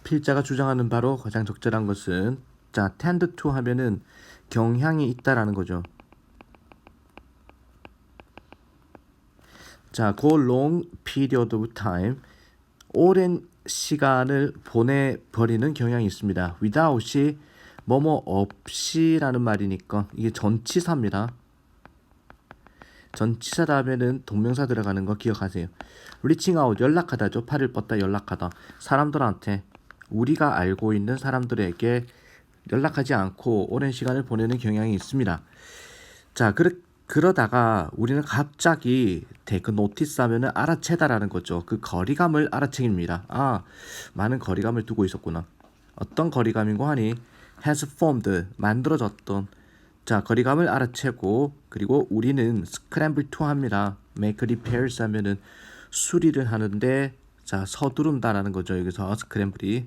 필자가 주장하는 바로 가장 적절한 것은 자, tend to 하면은 경향이 있다라는 거죠. 자, go long period of time. 오랜 시간을 보내버리는 경향이 있습니다. without이 뭐뭐 없이라는 말이니까 이게 전치사입니다. 전치사다 하면은 동명사 들어가는 거 기억하세요. reaching out 연락하다죠. 팔을 뻗다 연락하다. 사람들한테 우리가 알고 있는 사람들에게 연락하지 않고 오랜 시간을 보내는 경향이 있습니다. 자, 그러다가 우리는 갑자기 take notice 하면은 알아채다라는 거죠. 그 거리감을 알아채깁니다. 아, 많은 거리감을 두고 있었구나. 어떤 거리감인고 하니 has formed 만들어졌던 자, 거리감을 알아채고 그리고 우리는 scramble to 합니다. make repairs 하면은 수리를 하는데 자, 서두른다라는 거죠. 여기서 scramble이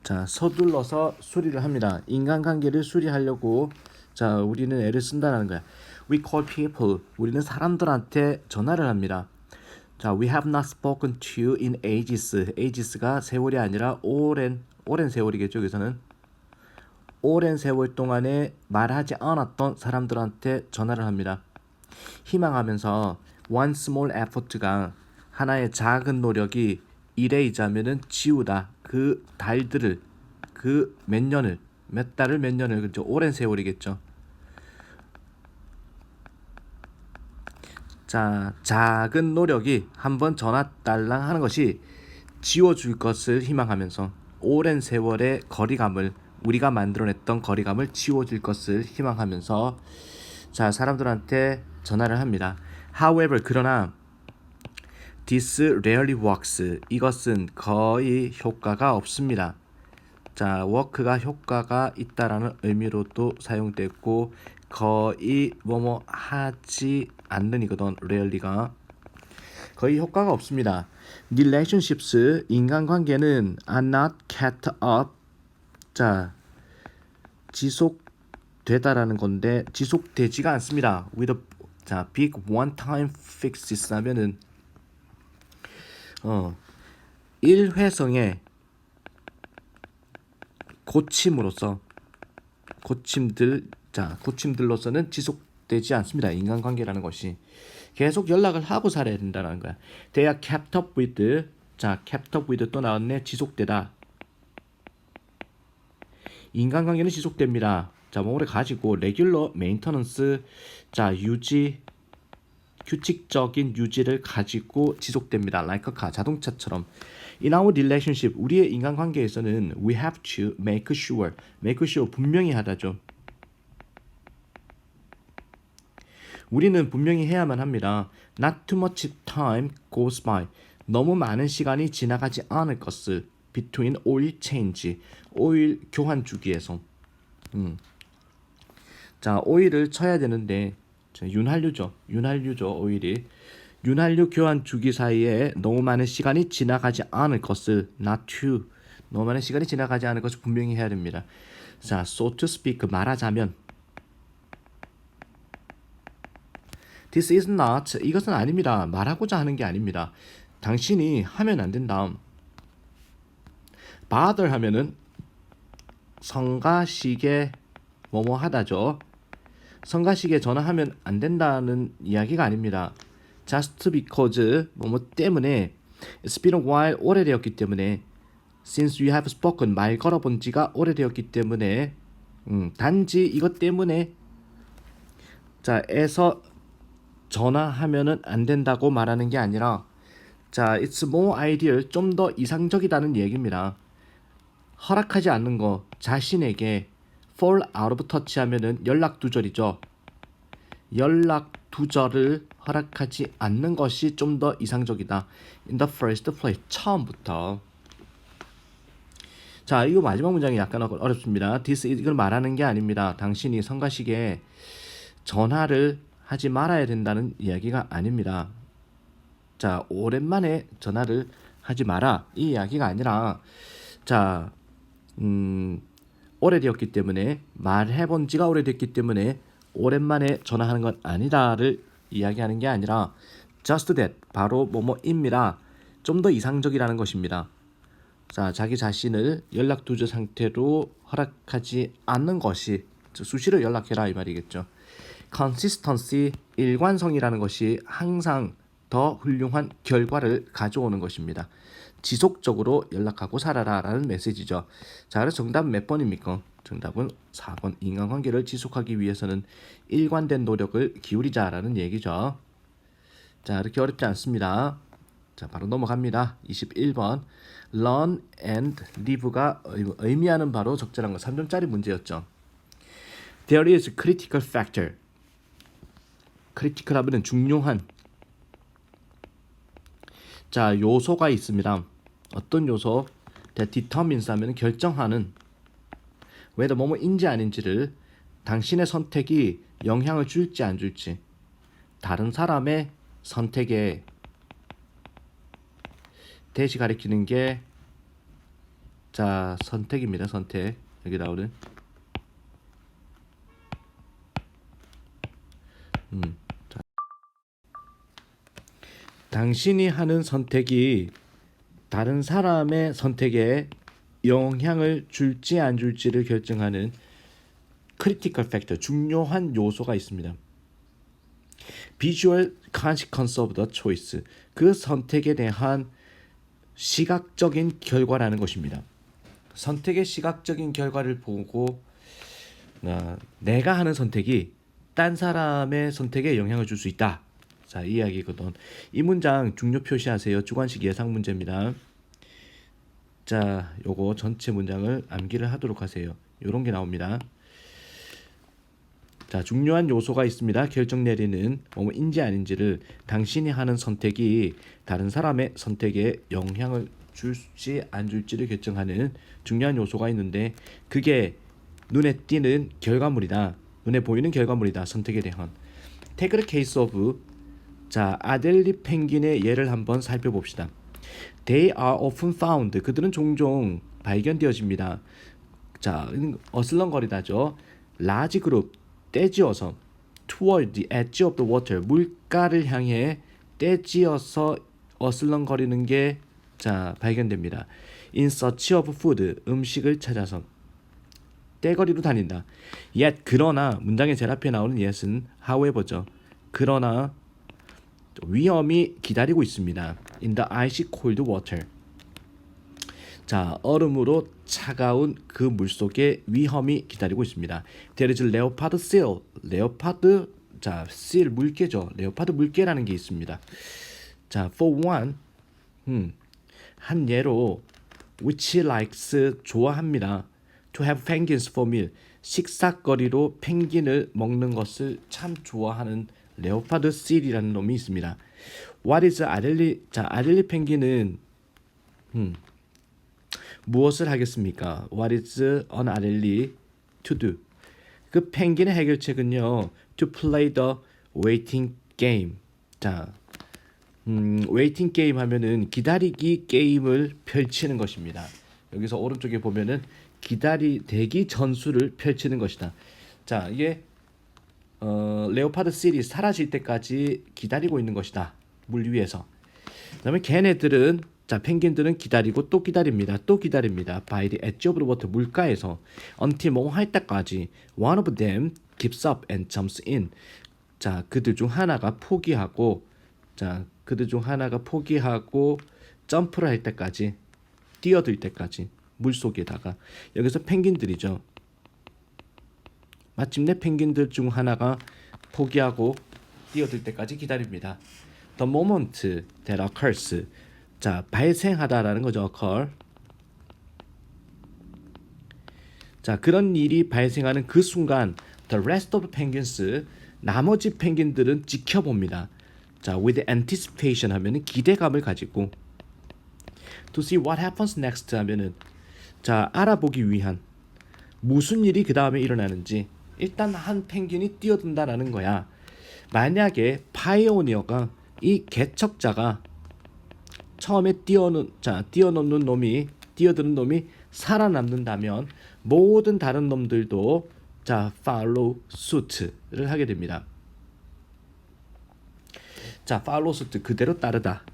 자, 서둘러서 수리를 합니다. 인간관계를 수리하려고 자, 우리는 애를 쓴다는 거야. We call people. 우리는 사람들한테 전화를 합니다. 자, we have not spoken to you in ages. ages가 세월이 아니라 오랜 세월이겠죠. 여기서는 오랜 세월 동안에 말하지 않았던 사람들한테 전화를 합니다. 희망하면서 one small effort가 하나의 작은 노력이 이래이자면은 지우다. 그 달들을 그 몇 년을 그죠 오랜 세월이겠죠. 자, 작은 노력이 한번 전화 달랑 하는 것이 지워줄 것을 희망하면서 오랜 세월의 거리감을 우리가 만들어냈던 거리감을 지워줄 것을 희망하면서 자, 사람들한테 전화를 합니다. However, 그러나 This rarely works. 이것은 거의 효과가 없습니다. 자, work가 효과가 있다라는 의미로도 사용됐고 거의 뭐뭐 하지 않는이거든. rarely가 거의 효과가 없습니다. relationships 인간관계는 are not kept up. 자, 지속되다라는 건데 지속되지가 않습니다. with a 자, big one-time fixes 하면은 일회성의 고침들로서는 지속되지 않습니다. 인간관계라는 것이 계속 연락을 하고 살아야 된다는 거야. They are kept up with. 자, kept up with 또 나왔네. 지속되다. 인간관계는 지속됩니다. 자, 뭐를 가지고 regular maintenance. 자, 규칙적인 유지를 가지고 지속됩니다. Like a car, 자동차처럼. In our relationship, 우리의 인간관계에서는 we have to make sure 분명히 하다죠. 우리는 분명히 해야만 합니다. Not too much time goes by. 너무 많은 시간이 지나가지 않을 것을 between oil change, 오일 교환 주기에서. 자, 오일을 쳐야 되는데 윤활유죠, 오일이. 윤활유 교환 주기 사이에 너무 많은 시간이 지나가지 않을 것을 not to 너무 많은 시간이 지나가지 않을 것을 분명히 해야 됩니다. 자, so to speak 말하자면 This is not 이것은 아닙니다. 말하고자 하는 게 아닙니다. 당신이 하면 안 된다. bother 하면은 성가시게 뭐뭐 하다죠. 성가시게 전화하면 안 된다는 이야기가 아닙니다. Just because 뭐뭐 때문에 It's been a while 오래되었기 때문에 Since you have spoken 말 걸어본 지가 오래되었기 때문에 단지 이것 때문에 자, 에서 전화하면은 안 된다고 말하는 게 아니라 자, it's more ideal 좀 더 이상적이다는 얘기입니다. 허락하지 않는 거 자신에게 fall out of touch 하면은 연락 두절이죠. 연락 두절을 허락하지 않는 것이 좀 더 이상적이다. In the first place 처음부터. 자, 이거 마지막 문장이 약간 어렵습니다. This 이걸 말하는 게 아닙니다. 당신이 성가시게 전화를 하지 말아야 된다는 이야기가 아닙니다. 자, 오랜만에 전화를 하지 마라 이 이야기가 아니라 자, 오래되었기 때문에 말해본 지가 오래됐기 때문에 오랜만에 전화하는 건 아니다를 이야기하는 게 아니라 just that 바로 뭐뭐입니다. 좀 더 이상적이라는 것입니다. 자, 자기 자신을 연락 두지 상태로 허락하지 않는 것이 수시로 연락해라 이 말이겠죠. consistency, 일관성이라는 것이 항상 더 훌륭한 결과를 가져오는 것입니다. 지속적으로 연락하고 살아라라는 메시지죠. 자, 그래서 정답은 몇 번입니까? 정답은 4번. 인간관계를 지속하기 위해서는 일관된 노력을 기울이자라는 얘기죠. 자, 이렇게 어렵지 않습니다. 자, 바로 넘어갑니다. 21번. learn and live가 의미하는 바로 적절한 거 3점짜리 문제였죠. There is a critical factor. critical 하면 중요한 자, 요소가 있습니다. 어떤 요소? that determines 하면 결정하는 whether 뭐뭐인지 아닌지를 당신의 선택이 영향을 줄지 안 줄지 다른 사람의 선택에 대시 가리키는 게 자, 선택입니다. 선택. 여기 나오는 자. 당신이 하는 선택이 다른 사람의 선택에 영향을 줄지 안 줄지를 결정하는 critical factor, 중요한 요소가 있습니다. visual consequence of the choice, 그 선택에 대한 시각적인 결과라는 것입니다. 선택의 시각적인 결과를 보고 내가 하는 선택이 딴 사람의 선택에 영향을 줄 수 있다. 자, 이 이야기거든. 이 문장 중요 표시하세요. 주관식 예상 문제입니다. 자, 요거 전체 문장을 암기를 하도록 하세요. 요런 게 나옵니다. 자, 중요한 요소가 있습니다. 결정 내리는 뭐뭐인지 아닌지를 당신이 하는 선택이 다른 사람의 선택에 영향을 줄지 안 줄지를 결정하는 중요한 요소가 있는데 그게 눈에 띄는 결과물이다. 눈에 보이는 결과물이다. 선택에 대한. Take the case of 자, 아델리 펭귄의 예를 한번 살펴봅시다. They are often found. 그들은 종종 발견되어집니다. 자, 어슬렁거리다죠. large group 떼지어서 toward the edge of the water 물가를 향해 떼지어서 어슬렁거리는 게 자, 발견됩니다. in search of food 음식을 찾아서 떼거리로 다닌다. yet 그러나 문장의 제일 앞에 나오는 yet은 however죠. 그러나 위험이 기다리고 있습니다. in the icy cold water. 자, 얼음으로 차가운 그 물속에 위험이 기다리고 있습니다. There is leopard seal. 레오파드 자, seal 물개죠. 레오파드 물개라는 게 있습니다. 자, for one 한 예로 which likes 좋아합니다. to have penguins for meal. 식사거리로 펭귄을 먹는 것을 참 좋아하는 레오파드 seal이라는 놈이 있습니다. What is 아델리? 자, 아델리 펭귄은 무엇을 하겠습니까? What is an 아델리 to do? 그 펭귄의 해결책은요. To play the waiting game. 자, waiting game 하면은 기다리기 게임을 펼치는 것입니다. 여기서 오른쪽에 보면은 대기 전술을 펼치는 것이다. 자, 이게 레오파드 실이 사라질 때까지 기다리고 있는 것이다. 물 위에서. 그다음에 걔네들은 자, 펭귄들은 기다리고 또 기다립니다. 또 기다립니다. By the edge of the water 물가에서 until 뭐 할 때까지 one of them gives up and jumps in. 자, 그들 중 하나가 포기하고 점프를 할 때까지 뛰어들 때까지 물속에다가 여기서 펭귄들이죠. 마침내 펭귄들 중 하나가 포기하고 뛰어들 때까지 기다립니다. The moment that occurs. 자, 발생하다라는 거죠. occur. 자, 그런 일이 발생하는 그 순간 the rest of the penguins 나머지 펭귄들은 지켜봅니다. 자, with anticipation 하면은 기대감을 가지고 to see what happens next 하면은 자, 알아보기 위한 무슨 일이 그 다음에 일어나는지 일단 한 펭귄이 뛰어든다라는 거야. 만약에 파이오니어가 이 개척자가 처음에 뛰어드는 놈이 살아남는다면 모든 다른 놈들도 자, follow suit를 하게 됩니다. 자, follow suit 그대로 따르다.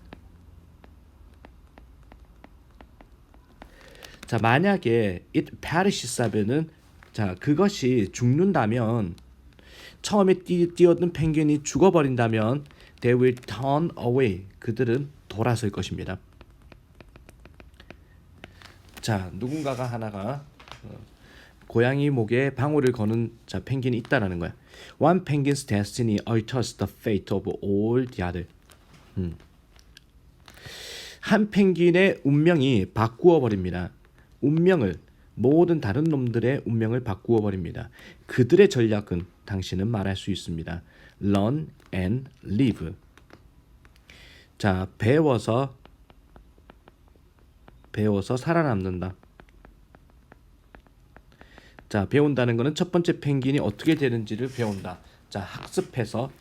자, 만약에 it perishes 하면은 자, 그것이 죽는다면 처음에 뛰어든 펭귄이 죽어버린다면 they will turn away. 그들은 돌아설 것입니다. 자, 누군가가 하나가 고양이 목에 방울을 거는 자 펭귄이 있다라는 거야. One penguin's destiny alters the fate of all the other. 한 펭귄의 운명이 바꾸어 버립니다. 운명을 모든 다른 놈들의 운명을 바꾸어 버립니다. 그들의 전략은 당신은 말할 수 있습니다. Learn and live. 자, 배워서 살아남는다. 자, 배운다는 것은 첫 번째 펭귄이 어떻게 되는지를 배운다. 자, 학습해서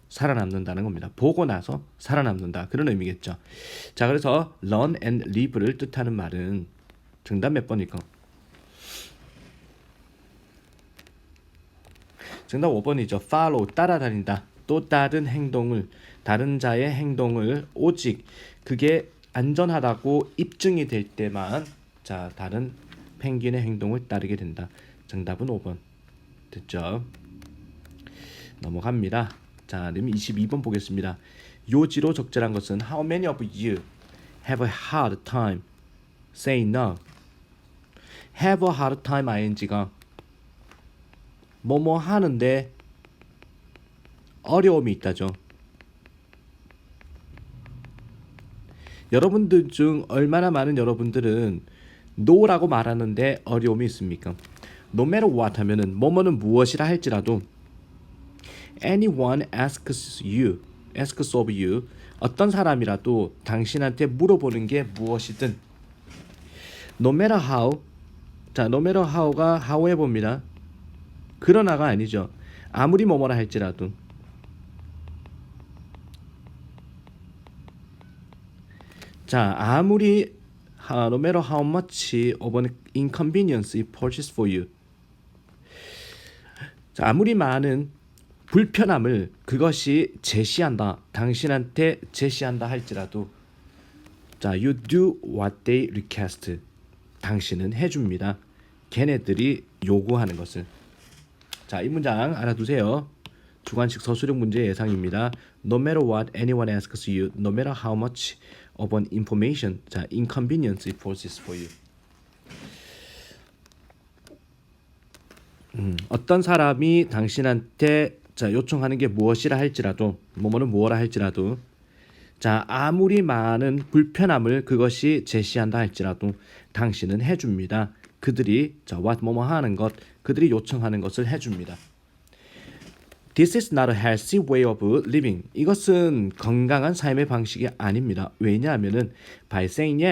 살아남는다는 겁니다. 보고 나서 살아남는다. 그런 의미겠죠. 자, 그래서 learn and live를 뜻하는 말은 정답 몇 번일까? 정답 5번이죠. follow, 따라다닌다. 또 다른 자의 행동을 오직 그게 안전하다고 입증이 될 때만 자, 다른 펭귄의 행동을 따르게 된다. 정답은 5번. 됐죠? 넘어갑니다. 자, 그럼 22번 보겠습니다. 요지로 적절한 것은 How many of you have a hard time saying no? Have a hard time ing가 뭐뭐 하는데 어려움이 있다죠. 여러분들 중 얼마나 많은 여러분들은 no라고 말하는데 어려움이 있습니까? No matter what 하면은 뭐뭐는 무엇이라 할지라도 anyone asks of you 어떤 사람이라도 당신한테 물어보는 게 무엇이든 no matter how 자, no matter how가 how에 봅니다. 그러나가 아니죠. 아무리 뭐뭐라 할지라도 자, 아무리 no matter how much of an inconvenience it poses for you 자, 아무리 많은 불편함을 그것이 제시한다. 당신한테 제시한다 할지라도 자, you do what they request. 당신은 해줍니다. 걔네들이 요구하는 것을. 자, 이 문장 알아두세요. 주관식 서술형 문제 예상입니다. No matter what anyone asks you, no matter how much of an information, 자, inconvenience it poses for you. 어떤 사람이 당신한테 자, 요청하는 게 무엇이라 할지라도 뭐뭐는 무엇라 할지라도 자, 아무리 많은 불편함을 그것이 제시한다 할지라도 당신은 해줍니다. 그들이 자, what 뭐뭐 하는 것 그들이 요청하는 것을 해줍니다. This is not a healthy way of living. 이것은 건강한 삶의 방식이 아닙니다. 왜냐하면은 by saying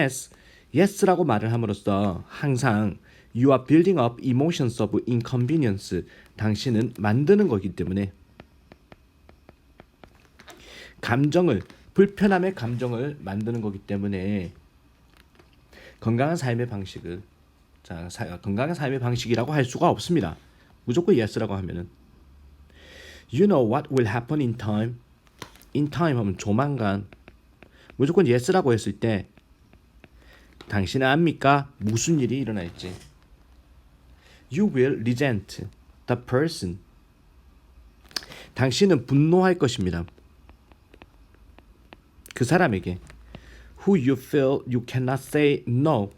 yes라고 말을 함으로써 항상 you are building up emotions of inconvenience. 당신은 만드는 거기 때문에 불편함의 감정을 만드는 거기 때문에 건강한 삶의 방식을 자, 건강한 삶의 방식이라고 할 수가 없습니다. 무조건 yes라고 하면은 You know what will happen in time. In time 하면 조만간. 무조건 yes라고 했을 때 당신은 압니까? 무슨 일이 일어날지. You will resent the person. 당신은 분노할 것입니다. 그 사람에게. Who you feel you cannot say no.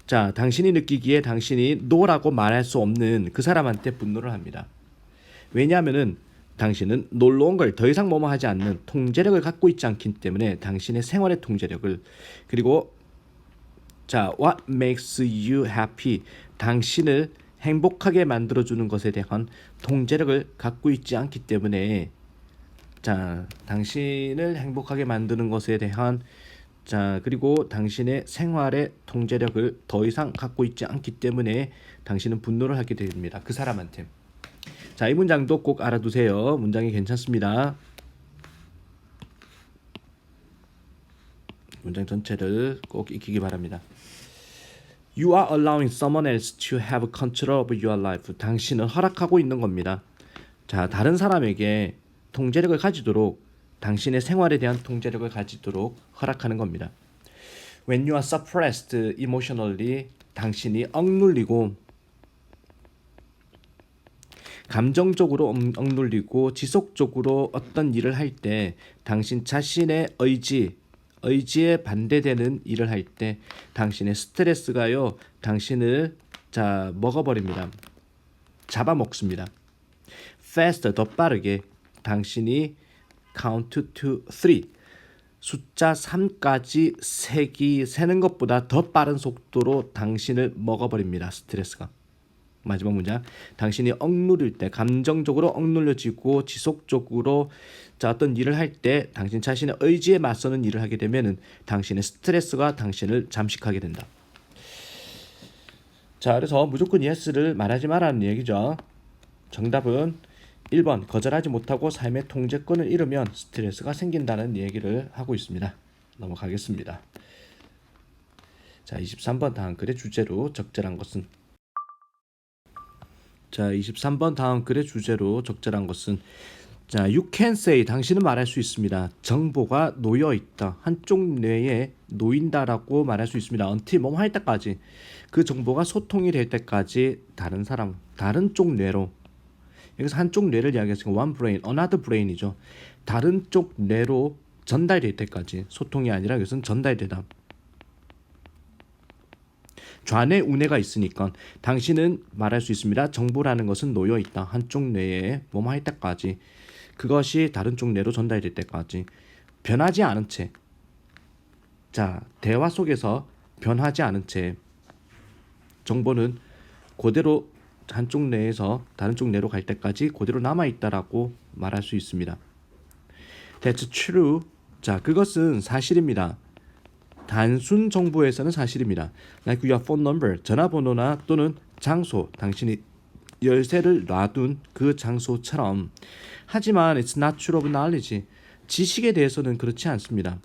자, 당신이 느끼기에 당신이 no라고 말할 수 없는 그 사람한테 분노를 합니다. 왜냐하면은 당신은 no longer 더 이상 뭐뭐 하지 않는 통제력을 갖고 있지 않기 때문에 당신의 생활의 통제력을 그리고 자, what makes you happy? 당신을 행복하게 만들어주는 것에 대한 통제력을 갖고 있지 않기 때문에 자, 당신을 행복하게 만드는 것에 대한 자, 그리고 당신의 생활의 통제력을 더 이상 갖고 있지 않기 때문에 당신은 분노를 하게 됩니다. 그 사람한테. 자, 이 문장도 꼭 알아두세요. 문장이 괜찮습니다. 문장 전체를 꼭 익히기 바랍니다. You are allowing someone else to have control of your life. 당신은 허락하고 있는 겁니다. 자, 다른 사람에게 통제력을 가지도록 당신의 생활에 대한 통제력을 가지도록 허락하는 겁니다. When you are suppressed emotionally, 당신이 억눌리고 감정적으로 억눌리고 지속적으로 어떤 일을 할 때 당신 자신의 의지에 반대되는 일을 할 때 당신의 스트레스가요 당신을 먹어버립니다. 잡아먹습니다. Faster 더 빠르게 당신이 count to 3 숫자 3까지 세는 것보다 더 빠른 속도로 당신을 먹어버립니다. 스트레스가. 마지막 문장. 당신이 억누릴 때 감정적으로 억눌려지고 지속적으로 어떤 일을 할 때 당신 자신의 의지에 맞서는 일을 하게 되면은 당신의 스트레스가 당신을 잠식하게 된다. 자, 그래서 무조건 yes를 말하지 말라는 얘기죠. 정답은 1번 거절하지 못하고 삶의 통제권을 잃으면 스트레스가 생긴다는 얘기를 하고 있습니다. 넘어가겠습니다. 자, 23번 다음 글의 주제로 적절한 것은 자, 23번 다음 글의 주제로 적절한 것은 자, you can say 당신은 말할 수 있습니다. 정보가 놓여 있다. 한쪽 뇌에 놓인다라고 말할 수 있습니다. until 뭐뭐 할 때까지 그 정보가 소통이 될 때까지 다른 쪽 뇌로 여기서 한쪽 뇌를 이야기했으니까 one brain, another brain이죠. 다른 쪽 뇌로 전달될 때까지 소통이 아니라 이것은 전달되다. 좌뇌 우뇌가 있으니까 당신은 말할 수 있습니다. 정보라는 것은 놓여 있다. 한쪽 뇌에 뭐뭐 할 때까지 그것이 다른 쪽 뇌로 전달될 때까지 변하지 않은 채 대화 속에서 변하지 않은 채 정보는 그대로 한쪽 뇌에서 다른 쪽 뇌로 갈 때까지 그대로 남아있다라고 말할 수 있습니다. That's true. 자, 그것은 사실입니다. 단순 정보에서는 사실입니다. Like your phone number, 전화번호나 또는 장소, 당신이 열쇠를 놔둔 그 장소처럼. 하지만 it's not true of knowledge. 지식에 대해서는 그렇지 않습니다.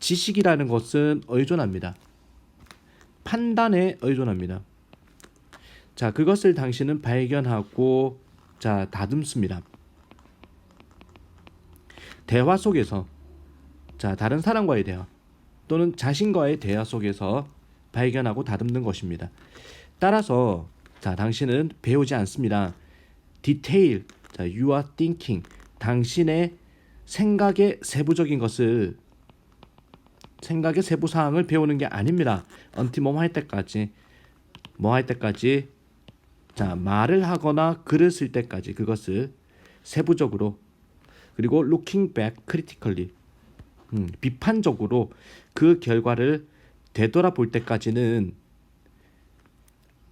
지식이라는 것은 의존합니다. 판단에 의존합니다. 자, 그것을 당신은 발견하고 다듬습니다. 대화 속에서 다른 사람과의 대화 또는 자신과의 대화 속에서 발견하고 다듬는 것입니다. 따라서 당신은 배우지 않습니다. 디테일, you are thinking, 당신의 생각의 세부적인 것을 생각의 세부 사항을 배우는 게 아닙니다. until 뭐 할 때까지 말을 하거나 글을 쓸 때까지 그것을 세부적으로 그리고 looking back critically 비판적으로 그 결과를 되돌아볼 때까지는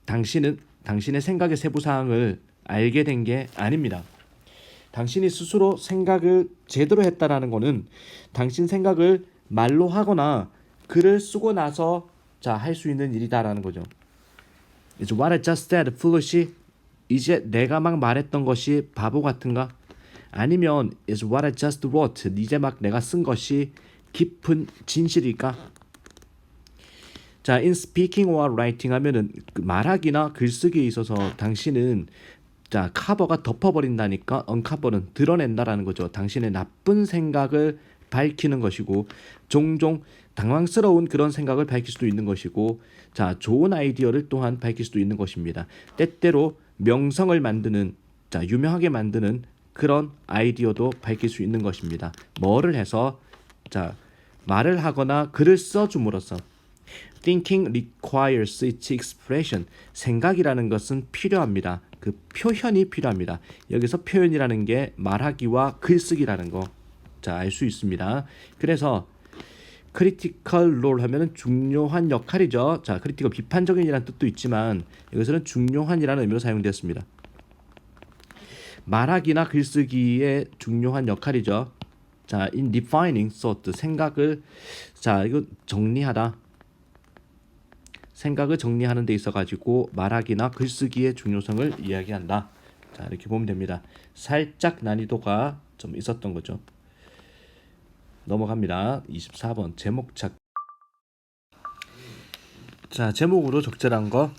당신의 생각의 세부 사항을 알게 된 게 아닙니다. 당신이 스스로 생각을 제대로 했다라는 것은 당신 생각을 말로 하거나 글을 쓰고 나서 할 수 있는 일이다라는 거죠. Is what I just said foolish? 이제 내가 막 말했던 것이 바보 같은가? 아니면 is what I just wrote? 이제 막 내가 쓴 것이 깊은 진실일까? 자, in speaking or writing 하면은 말하기나 글쓰기에 있어서 당신은 커버가 덮어버린다니까 uncover는 드러낸다라는 거죠. 당신의 나쁜 생각을 밝히는 것이고 종종 당황스러운 그런 생각을 밝힐 수도 있는 것이고 좋은 아이디어를 또한 밝힐 수도 있는 것입니다. 때때로 명성을 만드는 유명하게 만드는 그런 아이디어도 밝힐 수 있는 것입니다. 뭐를 해서 말을 하거나 글을 써줌으로써 Thinking requires its expression. 생각이라는 것은 필요합니다. 그 표현이 필요합니다. 여기서 표현이라는 게 말하기와 글쓰기라는 거 알 수 있습니다. 그래서 critical role 하면은 중요한 역할이죠. critical 비판적인이라는 뜻도 있지만 여기서는 중요한이라는 의미로 사용되었습니다. 말하기나 글쓰기의 중요한 역할이죠. in defining thought 생각을 이거 정리하다. 생각을 정리하는 데 있어 가지고 말하기나 글쓰기의 중요성을 이야기한다. 이렇게 보면 됩니다. 살짝 난이도가 좀 있었던 거죠. 넘어갑니다. 24번 제목 찾기. 제목으로 적절한 거.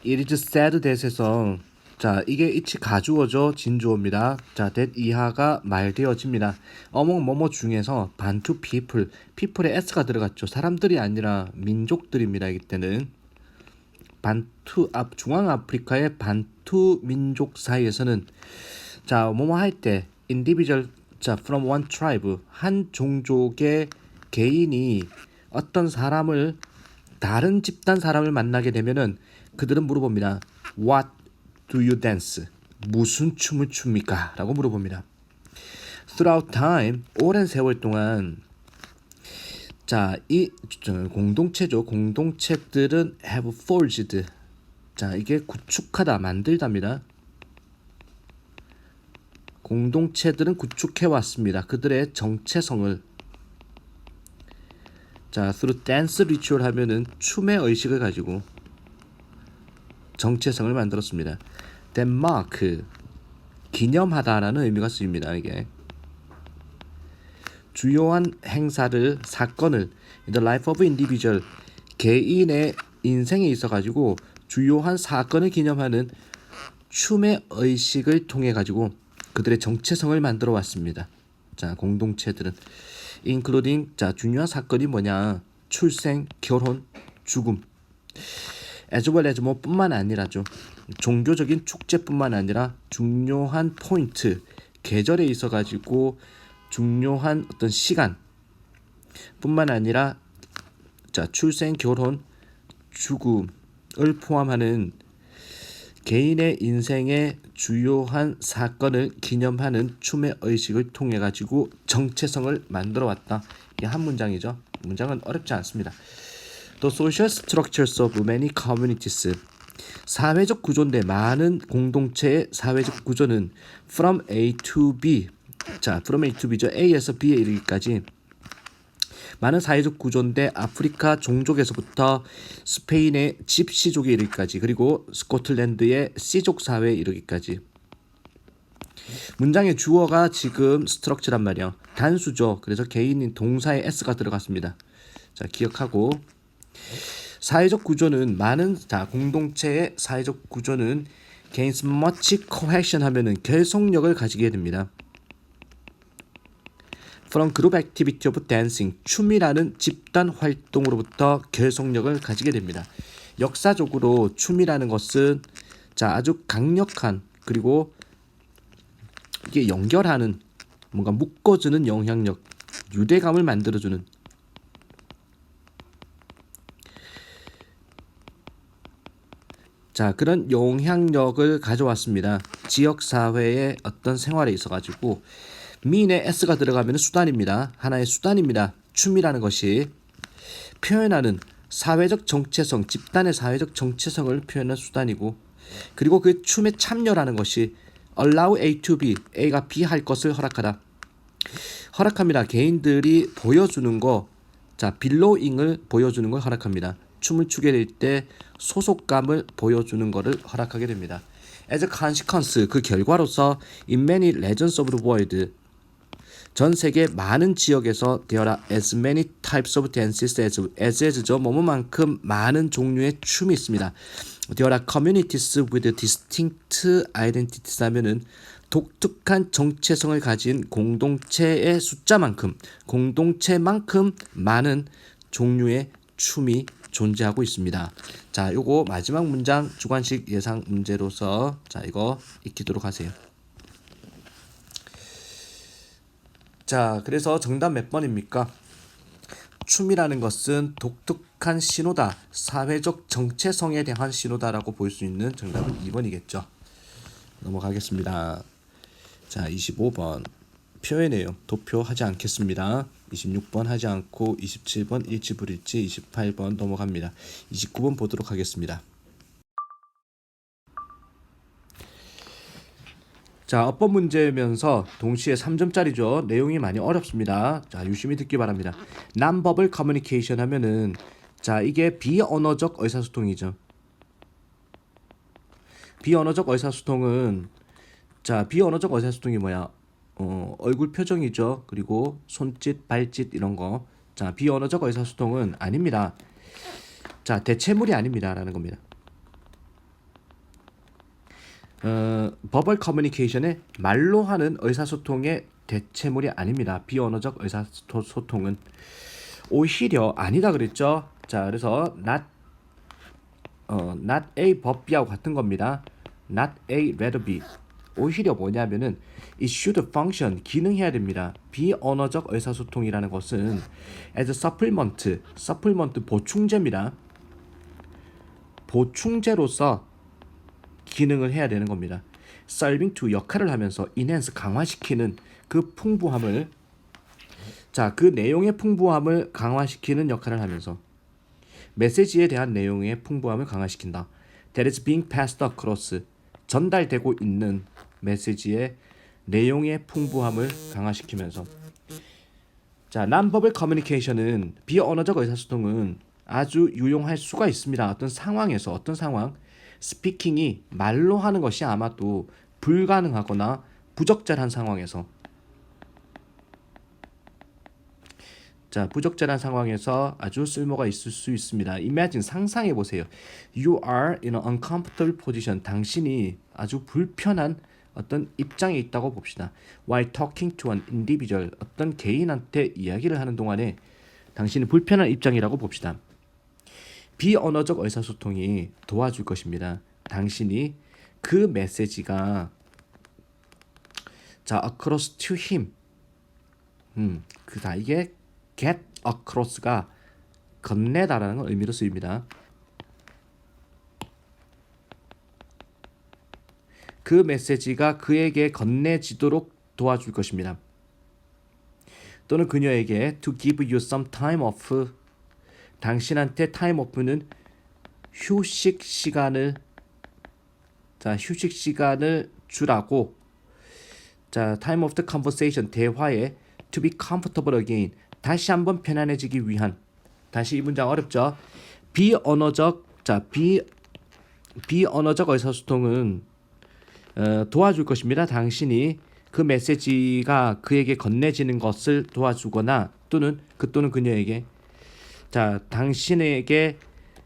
It is said that에서 자, 이게 이치 가주어죠. 진주어입니다. 자, that 이하가 말되어집니다. 어몽 뭐뭐 중에서 반투 people, people에 s가 들어갔죠. 사람들이 아니라 민족들입니다. 이때는 반투 중앙 아프리카의 반투 민족 사이에서는 자, 뭐뭐 할 때 individual 자, from one tribe 한 종족의 개인이 어떤 사람을 다른 집단 사람을 만나게 되면은 그들은 물어봅니다. What do you dance? 무슨 춤을 춥니까? 라고 물어봅니다. Throughout time, 오랜 세월 동안 자, 이 공동체죠. 공동체들은 have forged. 자, 이게 구축하다, 만들답니다. 공동체들은 구축해 왔습니다. 그들의 정체성을. 자, through dance ritual 하면은 춤의 의식을 가지고 정체성을 만들었습니다. 덴마크 기념하다라는 의미가 쓰입니다. 이게 주요한 행사를 사건을 in the life of individual 개인의 인생에 있어 가지고 주요한 사건을 기념하는 춤의 의식을 통해 가지고 그들의 정체성을 만들어 왔습니다. 자, 공동체들은 including 자, 중요한 사건이 뭐냐? 출생, 결혼, 죽음. as well as 뭐 뿐만 아니라죠. 종교적인 축제뿐만 아니라 중요한 포인트, 계절에 있어 가지고 중요한 어떤 시간 뿐만 아니라 자, 출생, 결혼, 죽음을 포함하는 개인의 인생의 주요한 사건을 기념하는 춤의 의식을 통해 가지고 정체성을 만들어 왔다. 이게 한 문장이죠. 문장은 어렵지 않습니다. The social structures of many communities. 사회적 구조인데 많은 공동체의 사회적 구조는 from A to B. 자, from A to B죠. A에서 B에 이르기까지 많은 사회적 구조인데 아프리카 종족에서부터 스페인의 집시족에 이르기까지 그리고 스코틀랜드의 씨족 사회에 이르기까지. 문장의 주어가 지금 스트럭처란 말이에요. 단수죠. 그래서 개인인 동사에 s가 들어갔습니다. 자, 기억하고 사회적 구조는 많은 자 공동체의 사회적 구조는 gains much cohesion 하면은 결속력을 가지게 됩니다. From group activity of dancing 춤이라는 집단 활동으로부터 결속력을 가지게 됩니다. 역사적으로 춤이라는 것은 자 아주 강력한 그리고 이게 연결하는 뭔가 묶어주는 영향력, 유대감을 만들어주는 자 그런 영향력을 가져왔습니다. 지역 사회의 어떤 생활에 있어 가지고 mean에 s가 들어가면 수단입니다. 하나의 수단입니다. 춤이라는 것이 표현하는 사회적 정체성, 집단의 사회적 정체성을 표현하는 수단이고 그리고 그 춤에 참여라는 것이 allow A to B, A가 B 할 것을 허락하다. 허락합니다. 개인들이 보여주는 거, 자 belonging을 보여주는 걸 허락합니다. 춤을 추게 될 때 소속감을 보여주는 것을 허락하게 됩니다. As a consequence, 그 결과로서 in many regions of the world 전 세계 많은 지역에서 there are as many types of dances as죠. 뭐뭐만큼 많은 종류의 춤이 있습니다. There are communities with distinct identities 하면은 독특한 정체성을 가진 공동체의 숫자만큼 공동체만큼 많은 종류의 춤이 존재하고 있습니다. 자, 요거 마지막 문장 주관식 예상 문제로서 자, 이거 익히도록 하세요. 자, 그래서 정답 몇 번입니까? 춤이라는 것은 독특한 신호다. 사회적 정체성에 대한 신호다라고 볼 수 있는 정답은 2번이겠죠. 넘어가겠습니다. 자, 25번 표현해요. 도표하지 않겠습니다. 26번 하지 않고 27번 일지불일지 28번 넘어갑니다. 29번 보도록 하겠습니다. 자, 어법 문제면서 동시에 3점짜리죠. 내용이 많이 어렵습니다. 자, 유심히 듣기 바랍니다. non-verbal communication 하면은 자, 이게 비언어적 의사소통이죠. 비언어적 의사소통은 자, 비언어적 의사소통이 뭐야? 얼굴 표정이죠. 그리고 손짓, 발짓 이런 거. 자, 비언어적 의사소통은 아닙니다. 자, 대체물이 아닙니다라는 겁니다. 버벌 커뮤니케이션의 말로 하는 의사소통의 대체물이 아닙니다. 비언어적 의사소통은 오히려 아니다 그랬죠. 자, 그래서 not A but B하고 같은 겁니다. not A rather B. 오히려 뭐냐면은 it should function 기능해야 됩니다. 비언어적 의사소통이라는 것은 as a supplement 보충제입니다. 보충제로서 기능을 해야 되는 겁니다. serving to 역할을 하면서 enhance 강화시키는 그 풍부함을 그 내용의 풍부함을 강화시키는 역할을 하면서 메시지에 대한 내용의 풍부함을 강화시킨다. That is being passed across 전달되고 있는 메시지의 내용의 풍부함을 강화시키면서 non-verbal communication은 비언어적 의사소통은 아주 유용할 수가 있습니다. 어떤 상황에서 어떤 상황 스피킹이 말로 하는 것이 아마도 불가능하거나 부적절한 상황에서 부적절한 상황에서 아주 쓸모가 있을 수 있습니다. Imagine 상상해 보세요. You are in an uncomfortable position. 당신이 아주 불편한 어떤 입장에 있다고 봅시다. While talking to an individual. 어떤 개인한테 이야기를 하는 동안에 당신이 불편한 입장이라고 봅시다. 비언어적 의사소통이 도와줄 것입니다. 당신이 그 메시지가 across to him. 이게 get across가 건네다라는 의미로 쓰입니다. 그 메시지가 그에게 건네지도록 도와줄 것입니다. 또는 그녀에게 to give you some time off. 당신한테 time off는 휴식 시간을 주라고. time of the conversation 대화에 to be comfortable again. 다시 한번 편안해지기 위한. 다시 이 문장 어렵죠? 비언어적 의사소통은 도와줄 것입니다. 당신이 그 메시지가 그에게 건네지는 것을 도와주거나 또는 그녀에게 당신에게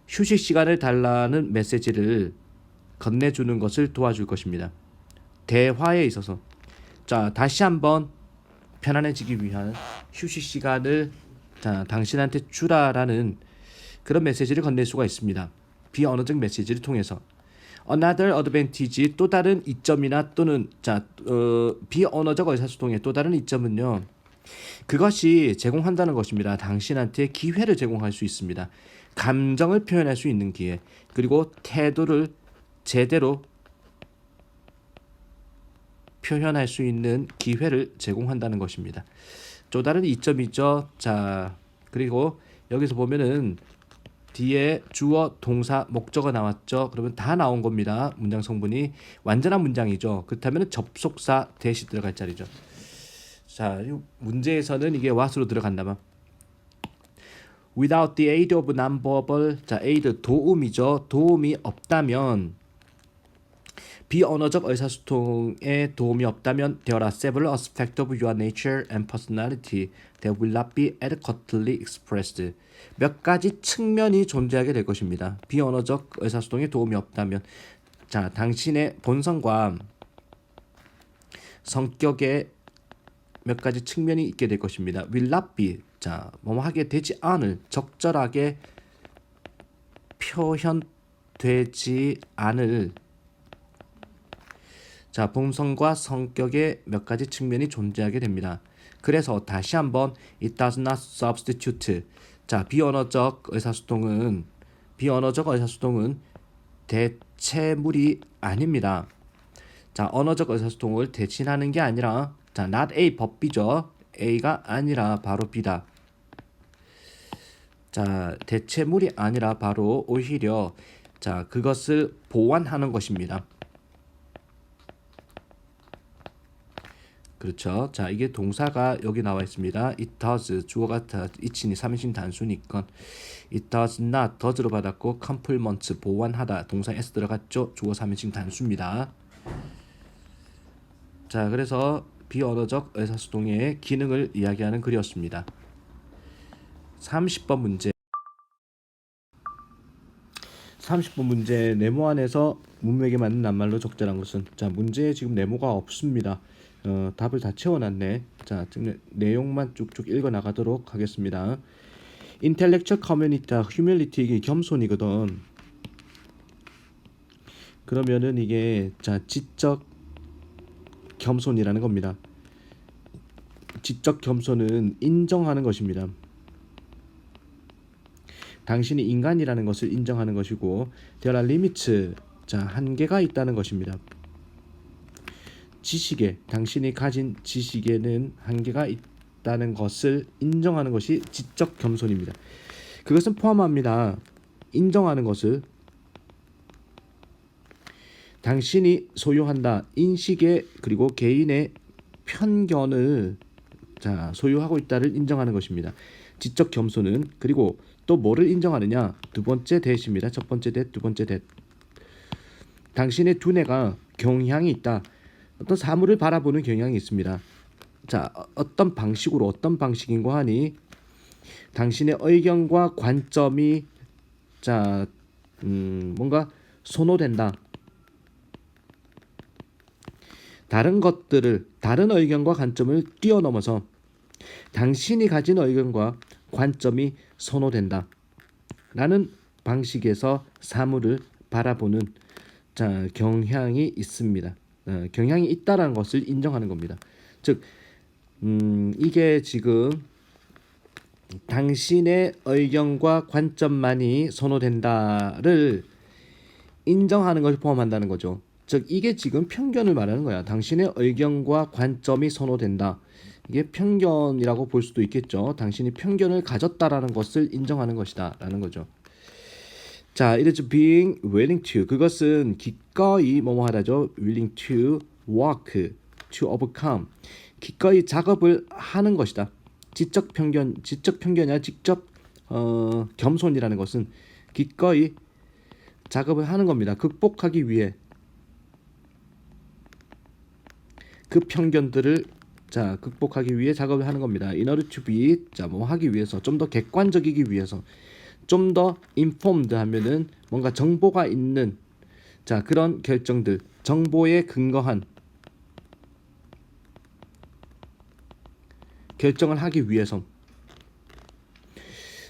휴식 시간을 달라는 메시지를 건네주는 것을 도와줄 것입니다. 대화에 있어서 다시 한번 편안해지기 위한 휴식 시간을 당신한테 주라라는 그런 메시지를 건넬 수가 있습니다. 비언어적 메시지를 통해서. Another advantage 또 다른 이점이나 또는 비언어적 의사소통의 또 다른 이점은요. 그것이 제공한다는 것입니다. 당신한테 기회를 제공할 수 있습니다. 감정을 표현할 수 있는 기회. 그리고 태도를 제대로 표현할 수 있는 기회를 제공한다는 것입니다. 또 다른 이점이죠. 그리고 여기서 보면은 뒤에 주어, 동사, 목적어 나왔죠. 그러면 다 나온 겁니다. 문장 성분이 완전한 문장이죠. 그렇다면 접속사 대시 들어갈 자리죠. 이 문제에서는 이게 what으로 들어간다면 without the aid of non-verbal aid 도움이죠. 도움이 없다면 비언어적 의사소통에 도움이 없다면 there are several aspects of your nature and personality that will not be adequately expressed. 몇 가지 측면이 존재하게 될 것입니다. 비언어적 의사소통에 도움이 없다면 당신의 본성과 성격에 몇 가지 측면이 있게 될 것입니다. will not be 뭐뭐 하게 되지 않을 적절하게 표현되지 않을 본성과 성격의 몇 가지 측면이 존재하게 됩니다. 그래서 다시 한번 it does not substitute. 비언어적 의사소통은 대체물이 아닙니다. 언어적 의사소통을 대신하는 게 아니라 not A but B죠. A가 아니라 바로 B다. 대체물이 아니라 바로 오히려 그것을 보완하는 것입니다. 그렇죠. 이게 동사가 여기 나와 있습니다. It does 주어가 it이니 3인칭 단수니까 it does not does로 받았고 complement 보완하다 동사 s 들어갔죠. 주어 3인칭 단수입니다. 그래서 비언어적 의사소통의 기능을 이야기하는 글이었습니다. 30번 문제. 30번 문제 네모 안에서 문맥에 맞는 낱말로 적절한 것은 자 문제에 지금 네모가 없습니다. 답을 다 채워놨네. 자 지금 내용만 쭉쭉 읽어 나가도록 하겠습니다. Intellectual community, humility 이게 겸손이거든. 그러면은 이게 자 지적 겸손이라는 겁니다. 지적 겸손은 인정하는 것입니다. 당신이 인간이라는 것을 인정하는 것이고 there are limits 자 한계가 있다는 것입니다. 지식에 당신이 가진 지식에는 한계가 있다는 것을 인정하는 것이 지적 겸손입니다. 그것은 포함합니다. 인정하는 것을 당신이 소유한다. 인식의 그리고 개인의 편견을 자 소유하고 있다를 인정하는 것입니다. 지적 겸손은 그리고 또 뭐를 인정하느냐? 두 번째 대입니다. 첫 번째 대, 두 번째 대. 당신의 두뇌가 경향이 있다. 어떤 사물을 바라보는 경향이 있습니다. 자, 어떤 방식인고 하니 당신의 의견과 관점이 자, 뭔가 선호된다. 다른 의견과 관점을 뛰어넘어서 당신이 가진 의견과 관점이 선호된다. 라는 방식에서 사물을 바라보는 자, 경향이 있습니다. 경향이 있다라는 것을 인정하는 겁니다. 즉, 이게 지금 당신의 의견과 관점만이 선호된다를 인정하는 것을 포함한다는 거죠. 즉 이게 지금 편견을 말하는 거야. 당신의 의견과 관점이 선호된다. 이게 편견이라고 볼 수도 있겠죠. 당신이 편견을 가졌다라는 것을 인정하는 것이다 라는 거죠. 자, it is being willing to 그것은 기꺼이 뭐뭐 하다죠. willing to work to overcome 기꺼이 작업을 하는 것이다. 지적 편견이야. 직접 겸손이라는 것은 기꺼이 작업을 하는 겁니다. 극복하기 위해 그 편견들을 자 극복하기 위해 작업을 하는 겁니다. In order to be 자 뭐 하기 위해서 좀 더 객관적이기 위해서 좀 더 informed 하면은 뭔가 정보가 있는 자 그런 결정들 정보에 근거한 결정을 하기 위해서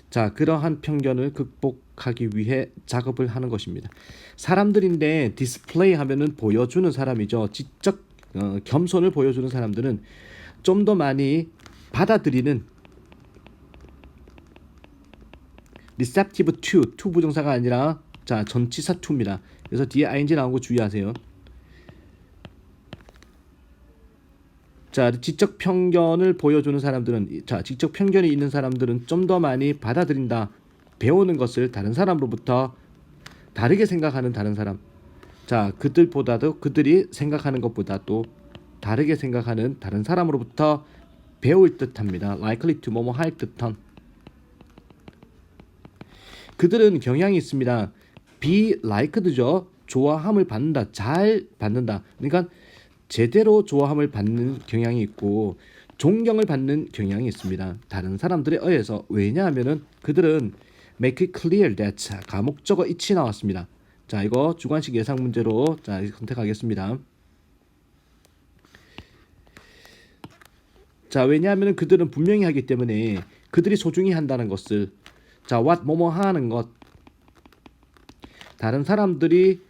자 그러한 편견을 극복하기 위해 작업을 하는 것입니다. 사람들인데 디스플레이 하면은 보여주는 사람이죠. 지적 겸손을 보여주는 사람들은 좀 더 많이 받아들이는 receptive to 부정사가 아니라 자 전치사 to입니다. 그래서 뒤에 ing 나온 거 주의하세요. 자 지적 편견을 보여주는 사람들은 자 지적 편견이 있는 사람들은 좀 더 많이 받아들인다. 배우는 것을 다른 사람으로부터 다르게 생각하는 다른 사람. 자 그들보다도 그들이 생각하는 것보다 또 다르게 생각하는 다른 사람으로부터 배울 듯합니다. likely to 뭐뭐 할 듯한 그들은 경향이 있습니다. be liked죠. 좋아함을 받는다. 잘 받는다. 그러니까 제대로 좋아함을 받는 경향이 있고 존경을 받는 경향이 있습니다. 다른 사람들에 의해서 왜냐하면은 그들은 make it clear that 가목적어 it이 나왔습니다. 자 이거 주관식 예상 문제로 자 선택하겠습니다. 자 왜냐하면 그들은 분명히 하기 때문에 그들이 소중히 한다는 것을 자 what 뭐뭐 하는 것 다른 사람들이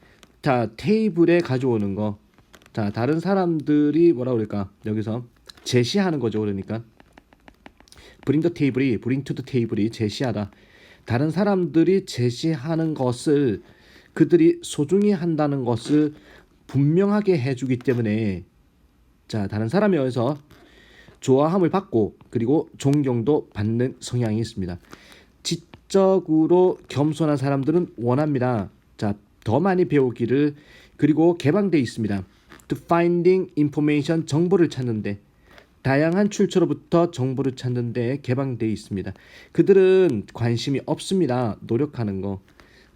자 테이블에 가져오는 거 자 다른 사람들이 뭐라 그럴까 여기서 제시하는 거죠. 그러니까 bring to the table이 제시하다 다른 사람들이 제시하는 것을 그들이 소중히 한다는 것을 분명하게 해주기 때문에 자 다른 사람에 의해서 좋아함을 받고 그리고 존경도 받는 성향이 있습니다. 지적으로 겸손한 사람들은 원합니다. 자, 더 많이 배우기를 그리고 개방되어 있습니다. To finding information 정보를 찾는데 다양한 출처로부터 정보를 찾는데 개방되어 있습니다. 그들은 관심이 없습니다. 노력하는 거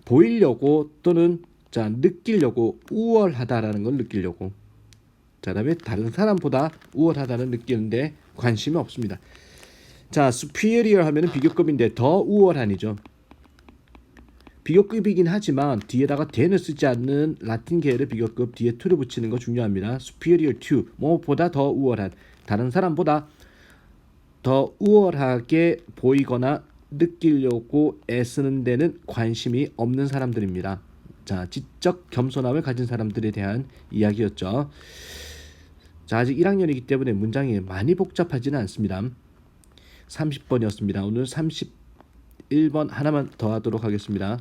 보이려고 또는 자 느끼려고 우월하다라는 걸 느끼려고 자 그다음에 다른 사람보다 우월하다는 느끼는데 관심이 없습니다. 자 superior 하면은 비교급인데 더 우월한이죠. 비교급이긴 하지만 뒤에다가 then을 쓰지 않는 라틴 계열의 비교급 뒤에 to를 붙이는 거 중요합니다. superior to 뭐보다 더 우월한 다른 사람보다 더 우월하게 보이거나 느끼려고 애쓰는 데는 관심이 없는 사람들입니다. 자, 지적 겸손함을 가진 사람들에 대한 이야기였죠. 자, 아직 1학년이기 때문에 문장이 많이 복잡하지는 않습니다. 30번이었습니다. 오늘 31번 하나만 더 하도록 하겠습니다.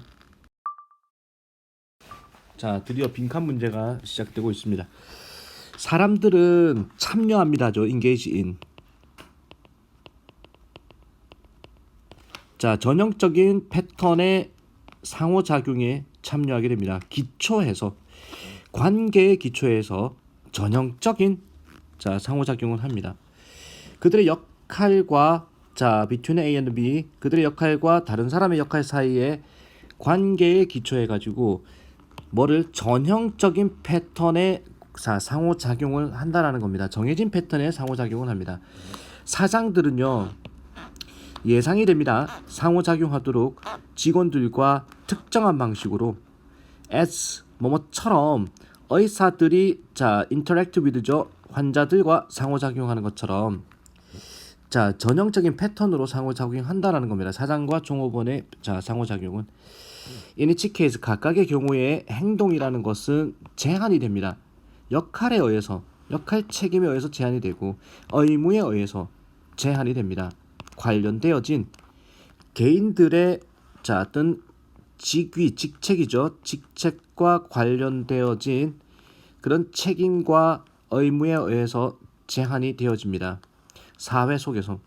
자, 드디어 빈칸 문제가 시작되고 있습니다. 사람들은 참여합니다죠. engage in. 자, 전형적인 패턴의 상호작용에 참여하게 됩니다. 기초해서 관계의 기초에서 전형적인 자 상호작용을 합니다. 그들의 역할과 자 between A and B 그들의 역할과 다른 사람의 역할 사이의 관계에 기초해 가지고 뭐를 전형적인 패턴의 상호작용을 한다라는 겁니다. 정해진 패턴의 상호작용을 합니다. 사장들은요 예상이 됩니다. 상호작용하도록 직원들과 특정한 방식으로 as 뭐뭐처럼 의사들이 자 interact with죠. 환자들과 상호작용하는 것처럼 자 전형적인 패턴으로 상호작용한다라는 겁니다. 사장과 종업원의 자 상호작용은 in each case 각각의 경우에 행동이라는 것은 제한이 됩니다. 역할에 의해서 역할 책임에 의해서 제한이 되고 의무에 의해서 제한이 됩니다. 관련되어진 개인들의 자 어떤 직책이죠. 직책과 관련되어진 그런 책임과 의무에 의해서 제한이 되어집니다. 사회 속에서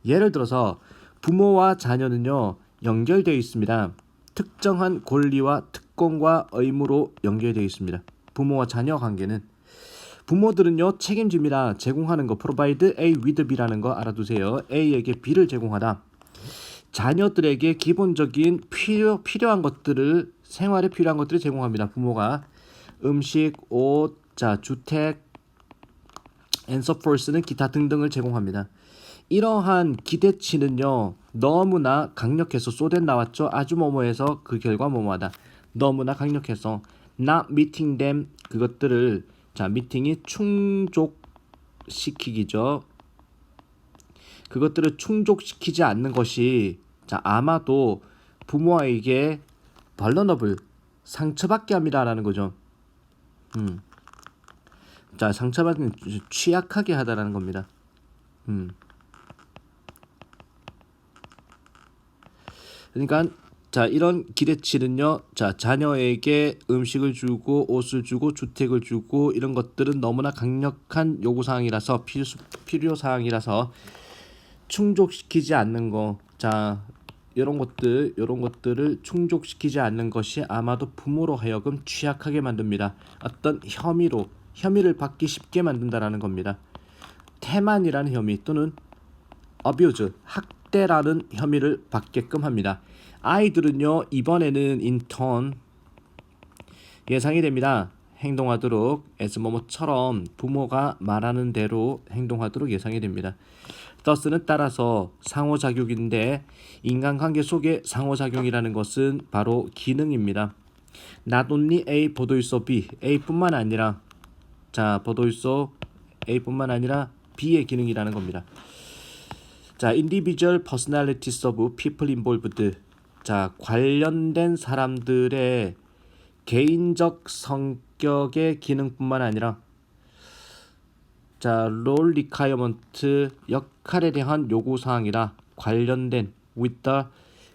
예를 들어서 부모와 자녀는요 연결되어 있습니다. 특정한 권리와 특권과 의무로 연결되어 있습니다. 부모와 자녀 관계는 부모들은요 책임집니다. 제공하는 거 provide A with B라는 거 알아두세요. A에게 B를 제공하다. 자녀들에게 기본적인 필요한 것들을 생활에 필요한 것들을 제공합니다. 부모가 음식, 옷, 자 주택, and so forth는 기타 등등을 제공합니다. 이러한 기대치는요 너무나 강력해서 쏟아 나왔죠. 아주 뭐뭐해서 그 결과 뭐뭐하다. 너무나 강력해서 not meeting them 그것들을 자 미팅이 충족시키기죠. 그것들을 충족시키지 않는 것이 자 아마도 부모에게 vulnerable 상처받게 합니다라는 거죠. 자 상처받는 취약하게 하다라는 겁니다. 그러니까 자 이런 기대치는요 자 자녀에게 음식을 주고 옷을 주고 주택을 주고 이런 것들은 너무나 강력한 요구사항이라서 필요사항이라서 충족시키지 않는 거 자 이런 것들을 충족시키지 않는 것이 아마도 부모로 하여금 취약하게 만듭니다. 어떤 혐의를 받기 쉽게 만든다라는 겁니다. 태만이라는 혐의 또는 abuse 학대라는 혐의를 받게끔 합니다. 아이들은요 이번에는 in turn 예상이 됩니다. 행동하도록 as 뭐뭐처럼 부모가 말하는 대로 행동하도록 예상이 됩니다. thus는 따라서 상호작용인데 인간관계 속의 상호작용이라는 것은 바로 기능입니다. not only A 보도일소 B A뿐만 아니라 자 보도일소 A뿐만 아니라 B의 기능이라는 겁니다. 자 individual personalities of people involved 자 관련된 사람들의 개인적 성격의 기능뿐만 아니라 자 role requirement 역할에 대한 요구사항이라 관련된 with the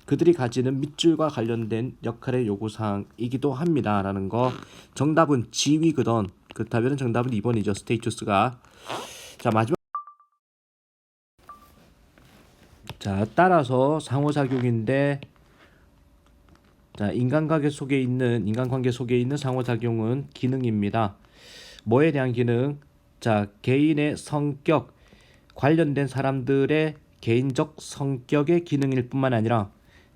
그들이 가지는 밑줄과 관련된 역할의 요구사항이기도 합니다 라는 거. 정답은 지위거든. 그렇다면 정답은 2번이죠. 스테이투스가. 자 마지막 자 따라서 상호작용인데 자 인간관계 속에 있는 상호작용은 기능입니다. 뭐에 대한 기능? 자 개인의 성격 관련된 사람들의 개인적 성격의 기능일 뿐만 아니라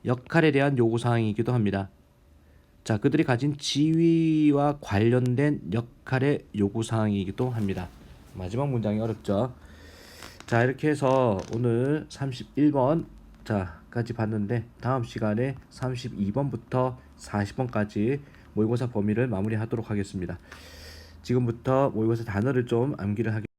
역할에 대한 요구사항이기도 합니다. 자 그들이 가진 지위와 관련된 역할의 요구사항이기도 합니다. 마지막 문장이 어렵죠. 자 이렇게 해서 오늘 31번 자까지 봤는데 다음 시간에 32번부터 40번까지 모의고사 범위를 마무리하도록 하겠습니다. 지금부터 모의고사 단어를 좀 암기를 하겠습니다.